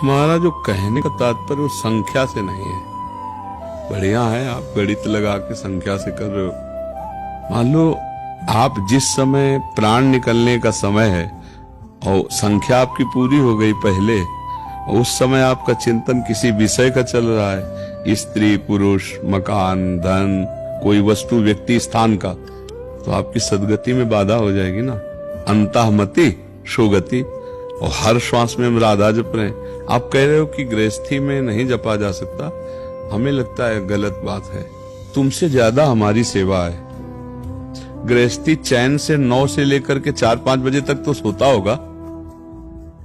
हमारा जो कहने का तात्पर्य वो संख्या से नहीं है। बढ़िया है आप गणित लगा के संख्या से कर रहे हो। मान लो आप जिस समय प्राण निकलने का समय है और संख्या आपकी पूरी हो गई पहले, उस समय आपका चिंतन किसी विषय का चल रहा है, स्त्री पुरुष मकान धन कोई वस्तु व्यक्ति स्थान का, तो आपकी सदगति में बाधा हो जाएगी ना। अंतःमति शोगति। और हर श्वास में हम राधा जप रहे हैं। आप कह रहे हो कि गृहस्थी में नहीं जपा जा सकता, हमें लगता है गलत बात है। तुमसे ज्यादा हमारी सेवा है। गृहस्थी चैन से 9 से लेकर के 4-5 बजे तक तो सोता होगा,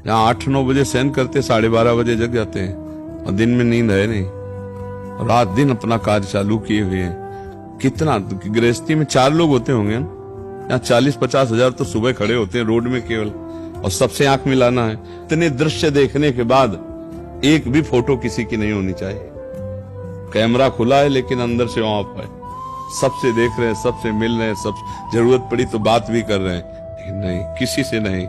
यहाँ 8-9 बजे शयन करते 12:30 बजे जग जाते हैं और दिन में नींद है नहीं, रात दिन अपना कार्य चालू किए हुए हैं। कितना गृहस्थी में 4 लोग होते होंगे ना, यहाँ 40-50 हजार तो सुबह खड़े होते हैं रोड में केवल, और सबसे आंख मिलाना है। इतने दृश्य देखने के बाद एक भी फोटो किसी की नहीं होनी चाहिए। कैमरा खुला है लेकिन अंदर से ऑफ है, सबसे देख रहे हैं, सबसे मिल रहे हैं, सब जरूरत पड़ी तो बात भी कर रहे हैं, लेकिन नहीं, किसी से नहीं,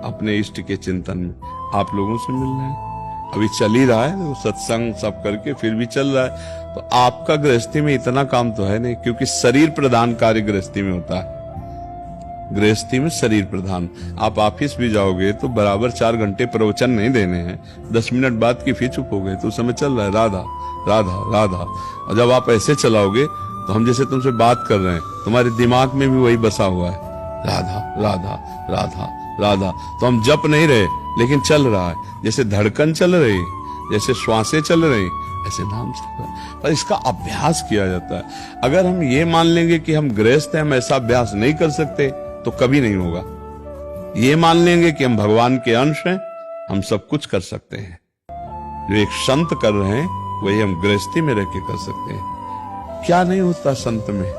अपने इष्ट के चिंतन में आप लोगों से मिल रहे हैं। अभी चल ही रहा है वो सत्संग सब करके, फिर भी चल रहा है। तो आपका गृहस्थी में इतना काम तो है नहीं, क्योंकि शरीर प्रधान कार्य गृहस्थी में होता है। गृहस्थी में शरीर प्रधान। आप ऑफिस भी जाओगे तो बराबर 4 घंटे प्रवचन नहीं देने हैं, 10 मिनट बाद की फिर चुप हो गए तो उस समय चल रहा है राधा राधा राधा। और जब आप ऐसे चलाओगे तो हम जैसे तुमसे बात कर रहे हैं, तुम्हारे दिमाग में भी वही बसा हुआ है, राधा राधा राधा राधा। तो हम जप नहीं रहे लेकिन चल रहा है, जैसे धड़कन चल रही, जैसे श्वासें चल रही, ऐसे नाम चल रहा है। पर इसका अभ्यास किया जाता है। अगर हम ये मान लेंगे कि हम गृहस्थ हैं, हम ऐसा अभ्यास नहीं कर सकते, तो कभी नहीं होगा। ये मान लेंगे कि हम भगवान के अंश हैं, हम सब कुछ कर सकते हैं। जो एक संत कर रहे हैं वही हम गृहस्थी में रह के कर सकते हैं। क्या नहीं होता संत में?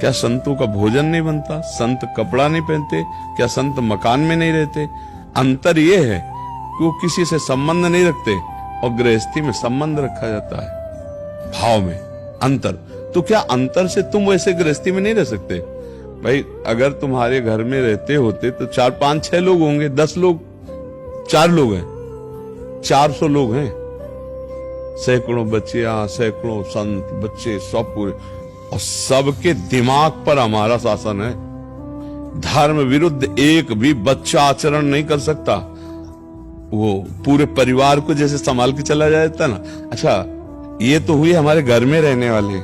क्या संतों का भोजन नहीं बनता? संत कपड़ा नहीं पहनते? क्या संत मकान में नहीं रहते? अंतर ये है कि वो किसी से संबंध नहीं रखते और गृहस्थी में संबंध रखा जाता है, भाव में अंतर। तो क्या अंतर से तुम वैसे गृहस्थी में नहीं रह सकते? भाई अगर तुम्हारे घर में रहते होते तो 4-5-6 लोग होंगे, 10 लोग, 4 लोग हैं, 400 लोग हैं, सैकड़ों बच्चियां, सैकड़ों संत बच्चे, सब पूरे, और सबके दिमाग पर हमारा शासन है। धर्म विरुद्ध एक भी बच्चा आचरण नहीं कर सकता। वो पूरे परिवार को जैसे संभाल के चला जाता ना। अच्छा, ये तो हुई हमारे घर में रहने वाले,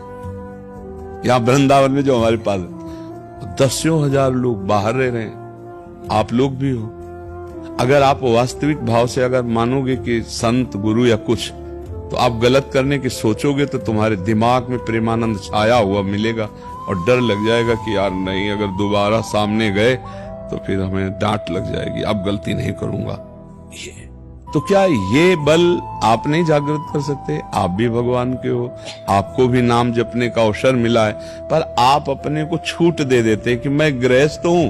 यहाँ वृंदावन में जो हमारे पास 10,000 लोग बाहर रह रहे हैं, आप लोग भी हो। अगर आप वास्तविक भाव से अगर मानोगे कि संत गुरु या कुछ, तो आप गलत करने की सोचोगे तो तुम्हारे दिमाग में प्रेमानंद छाया हुआ मिलेगा और डर लग जाएगा कि यार नहीं, अगर दोबारा सामने गए तो फिर हमें डांट लग जाएगी, अब गलती नहीं करूंगा। ये तो क्या ये बल आप नहीं जागृत कर सकते? आप भी भगवान के हो, आपको भी नाम जपने का अवसर मिला है, पर आप अपने को छूट दे देते हैं कि मैं गृहस्थ हूं।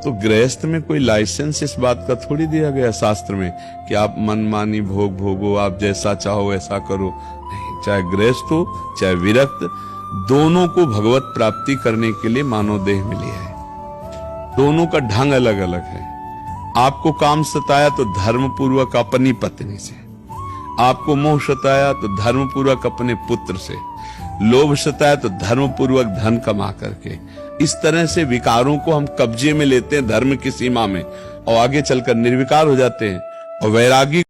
तो गृहस्थ में कोई लाइसेंस इस बात का थोड़ी दिया गया शास्त्र में कि आप मनमानी भोग भोगो, आप जैसा चाहो ऐसा करो। नहीं, चाहे गृहस्थ हो चाहे विरक्त, दोनों को भगवत प्राप्ति करने के लिए मानव देह मिली है। दोनों का ढंग अलग अलग है। आपको काम सताया तो धर्म पूर्वक अपनी पत्नी से, आपको मोह सताया तो धर्म पूर्वक अपने पुत्र से, लोभ सताया तो धर्म पूर्वक धन कमा करके। इस तरह से विकारों को हम कब्जे में लेते हैं धर्म की सीमा में, और आगे चलकर निर्विकार हो जाते हैं। और वैरागी